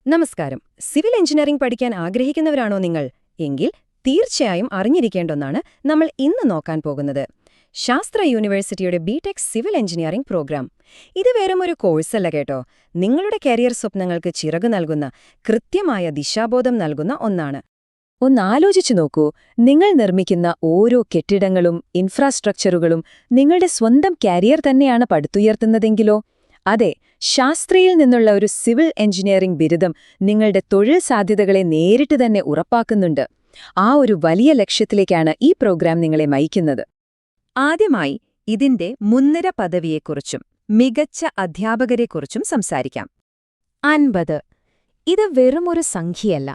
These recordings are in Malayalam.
നമസ്കാരം. സിവിൽ എഞ്ചിനീയറിംഗ് പഠിക്കാൻ ആഗ്രഹിക്കുന്നവരാണോ നിങ്ങൾ? എങ്കിൽ തീർച്ചയായും അറിഞ്ഞിരിക്കേണ്ട ഒന്നാണ് നമ്മൾ ഇന്ന് നോക്കാൻ പോകുന്നത്. ശാസ്ത്ര യൂണിവേഴ്സിറ്റിയുടെ ബിടെക് സിവിൽ എഞ്ചിനീയറിംഗ് പ്രോഗ്രാം. ഇത് വെറുമൊരു കോഴ്സല്ല കേട്ടോ. നിങ്ങളുടെ കരിയർ സ്വപ്നങ്ങൾക്ക് ചിറകു നൽകുന്ന, കൃത്യമായ ദിശാബോധം നൽകുന്ന ഒന്നാണ്. ഒന്നാലോചിച്ചു നോക്കൂ, നിങ്ങൾ നിർമ്മിക്കുന്ന ഓരോ കെട്ടിടങ്ങളും ഇൻഫ്രാസ്ട്രക്ചറുകളും നിങ്ങളുടെ സ്വന്തം കരിയർ തന്നെയാണ് പടുത്തുയർത്തുന്നതെങ്കിലോ? അതെ, ശാസ്ത്രയിൽ നിന്നുള്ള ഒരു സിവിൽ എഞ്ചിനീയറിംഗ് ബിരുദം നിങ്ങളുടെ തൊഴിൽ സാധ്യതകളെ നേരിട്ട് തന്നെ ഉറപ്പാക്കുന്നുണ്ട്. ആ ഒരു വലിയ ലക്ഷ്യത്തിലേക്കാണ് ഈ പ്രോഗ്രാം നിങ്ങളെ നയിക്കുന്നത്. ആദ്യമായി ഇതിന്റെ മുൻനിര പദവിയെക്കുറിച്ചും മികച്ച അധ്യാപകരെക്കുറിച്ചും സംസാരിക്കാം. 50. ഇത് വെറുമൊരു സംഖ്യയല്ല.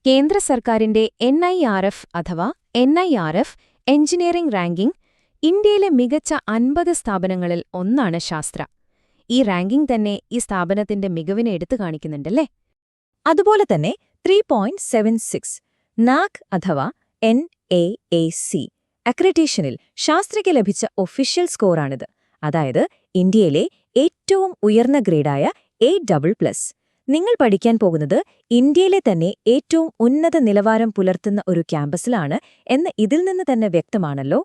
കേന്ദ്ര സർക്കാരിന്റെ NIRF അഥവാ NIRF എഞ്ചിനീയറിംഗ് റാങ്കിംഗ് ഇന്ത്യയിലെ മികച്ച 50 സ്ഥാപനങ്ങളിൽ ഒന്നാണ് ശാസ്ത്ര. ഈ റാങ്കിംഗ് തന്നെ ഈ സ്ഥാപനത്തിന്റെ മികവിനെ എടുത്തു കാണിക്കുന്നുണ്ടല്ലേ? അതുപോലെ തന്നെ 3.76 നാക് അഥവാ NAAC അക്രഡിറ്റേഷനിൽ ശാസ്ത്രയ്ക്ക് ലഭിച്ച ഒഫീഷ്യൽ സ്കോറാണിത്. അതായത് ഇന്ത്യയിലെ ഏറ്റവും ഉയർന്ന ഗ്രേഡായ A++. നിങ്ങൾ പഠിക്കാൻ പോകുന്നത് ഇന്ത്യയിലെ തന്നെ ഏറ്റവും ഉന്നത നിലവാരം പുലർത്തുന്ന ഒരു ക്യാമ്പസിലാണ് എന്ന് ഇതിൽ നിന്ന് തന്നെ വ്യക്തമാണല്ലോ.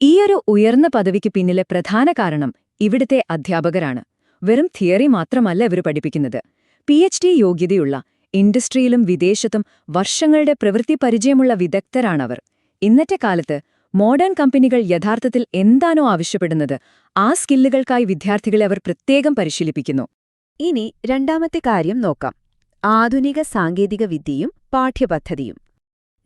ഈയൊരു ഉയർന്ന പദവിക്ക് പിന്നിലെ പ്രധാന കാരണം ഇവിടുത്തെ അധ്യാപകരാണ്. വെറും തിയറി മാത്രമല്ല ഇവർ പഠിപ്പിക്കുന്നത്. PhD യോഗ്യതയുള്ള, ഇൻഡസ്ട്രിയിലും വിദേശത്തും വർഷങ്ങളുടെ പ്രവൃത്തി പരിചയമുള്ള വിദഗ്ധരാണവർ. ഇന്നത്തെ കാലത്ത് മോഡേൺ കമ്പനികൾ യഥാർത്ഥത്തിൽ എന്താണോ ആവശ്യപ്പെടുന്നത്, ആ സ്കില്ലുകൾക്കായി വിദ്യാർത്ഥികളെ അവർ പ്രത്യേകം പരിശീലിപ്പിക്കുന്നു. ഇനി രണ്ടാമത്തെ കാര്യം നോക്കാം. ആധുനിക സാങ്കേതിക വിദ്യയും പാഠ്യപദ്ധതിയും.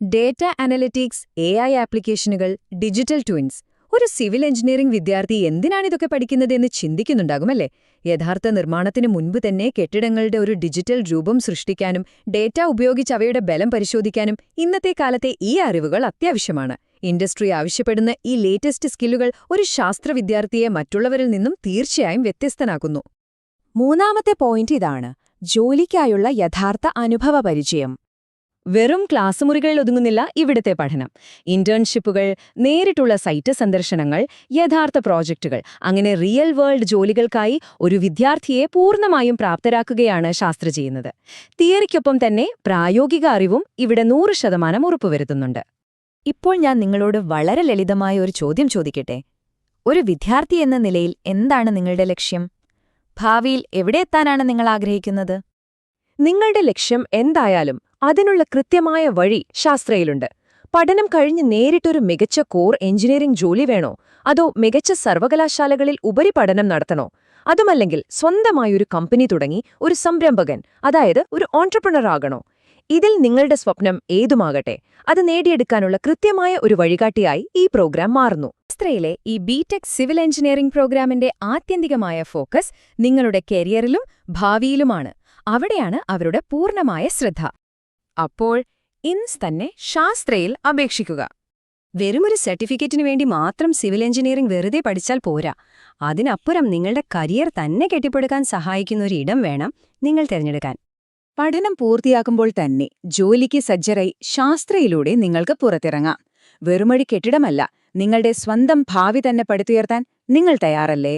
ഡേറ്റ അനലിറ്റിക്സ്, AI ആപ്ലിക്കേഷനുകൾ, ഡിജിറ്റൽ ട്വിൻസ്. ഒരു സിവിൽ എഞ്ചിനീയറിംഗ് വിദ്യാർത്ഥി എന്തിനാണിതൊക്കെ പഠിക്കുന്നതെന്ന് ചിന്തിക്കുന്നുണ്ടാകുമല്ലേ? യഥാർത്ഥ നിർമ്മാണത്തിന് മുൻപ് തന്നെ കെട്ടിടങ്ങളുടെ ഒരു ഡിജിറ്റൽ രൂപം സൃഷ്ടിക്കാനും ഡേറ്റ ഉപയോഗിച്ച് അവയുടെ ബലം പരിശോധിക്കാനും ഇന്നത്തെ കാലത്തെ ഈ അറിവുകൾ അത്യാവശ്യമാണ്. ഇൻഡസ്ട്രി ആവശ്യപ്പെടുന്ന ഈ ലേറ്റസ്റ്റ് സ്കില്ലുകൾ ഒരു ശാസ്ത്ര വിദ്യാർത്ഥിയെ മറ്റുള്ളവരിൽ നിന്നും തീർച്ചയായും വ്യത്യസ്തനാക്കുന്നു. മൂന്നാമത്തെ പോയിന്റ് ഇതാണ്: ജോലിക്കായുള്ള യഥാർത്ഥ അനുഭവ പരിചയം. വെറും ക്ലാസ് മുറികളിൽ ഒതുങ്ങുന്നില്ല ഇവിടുത്തെ പഠനം. ഇന്റേൺഷിപ്പുകൾ, നേരിട്ടുള്ള സൈറ്റ് സന്ദർശനങ്ങൾ, യഥാർത്ഥ പ്രോജക്റ്റുകൾ, അങ്ങനെ റിയൽ വേൾഡ് ജോലികൾക്കായി ഒരു വിദ്യാർത്ഥിയെ പൂർണ്ണമായും പ്രാപ്തരാക്കുകയാണ് ശാസ്ത്ര ചെയ്യുന്നത്. തിയറിക്കൊപ്പം തന്നെ പ്രായോഗിക അറിവും ഇവിടെ 100% ഉറപ്പുവരുത്തുന്നുണ്ട്. ഇപ്പോൾ ഞാൻ നിങ്ങളോട് വളരെ ലളിതമായ ഒരു ചോദ്യം ചോദിക്കട്ടെ. ഒരു വിദ്യാർത്ഥി എന്ന നിലയിൽ എന്താണ് നിങ്ങളുടെ ലക്ഷ്യം? ഭാവിയിൽ എവിടെ എത്താനാണ് നിങ്ങൾ ആഗ്രഹിക്കുന്നത്? നിങ്ങളുടെ ലക്ഷ്യം എന്തായാലും അതിനുള്ള കൃത്യമായ വഴി ശാസ്ത്രയിലുണ്ട്. പഠനം കഴിഞ്ഞ് നേരിട്ടൊരു മികച്ച കോർ എഞ്ചിനീയറിംഗ് ജോലി വേണോ? അതോ മികച്ച സർവകലാശാലകളിൽ ഉപരിപഠനം നടത്തണോ? അതുമല്ലെങ്കിൽ സ്വന്തമായൊരു കമ്പനി തുടങ്ങി ഒരു സംരംഭകൻ, അതായത് ഒരു ഓൺട്രപ്രണർ ആകണോ? ഇതിൽ നിങ്ങളുടെ സ്വപ്നം ഏതുമാകട്ടെ, അത് നേടിയെടുക്കാനുള്ള കൃത്യമായ ഒരു വഴികാട്ടിയായി ഈ പ്രോഗ്രാം മാറുന്നു. ശാസ്ത്രയിലെ ഈ ബിടെക് സിവിൽ എഞ്ചിനീയറിംഗ് പ്രോഗ്രാമിന്റെ ആത്യന്തികമായ ഫോക്കസ് നിങ്ങളുടെ കരിയറിലും ഭാവിയിലുമാണ്. അവിടെയാണ് അവരുടെ പൂർണ്ണമായ ശ്രദ്ധ. അപ്പോൾ ഇൻസ് തന്നെ ശാസ്ത്രയിൽ അപേക്ഷിക്കുക. വെറുമൊരു സർട്ടിഫിക്കറ്റിനു വേണ്ടി മാത്രം സിവിൽ എഞ്ചിനീയറിംഗ് വെറുതെ പഠിച്ചാൽ പോരാ. അതിനപ്പുറം നിങ്ങളുടെ കരിയർ തന്നെ കെട്ടിപ്പടുക്കാൻ സഹായിക്കുന്ന ഒരു ഇടം വേണം നിങ്ങൾ തിരഞ്ഞെടുക്കാൻ. പഠനം പൂർത്തിയാക്കുമ്പോൾ തന്നെ ജോലിക്ക് സജ്ജരായി ശാസ്ത്രയിലൂടെ നിങ്ങൾക്ക് പുറത്തിറങ്ങാം. വെറുമൊരു കെട്ടിടമല്ല, നിങ്ങളുടെ സ്വന്തം ഭാവി തന്നെ പടുത്തുയർത്താൻ നിങ്ങൾ തയ്യാറല്ലേ?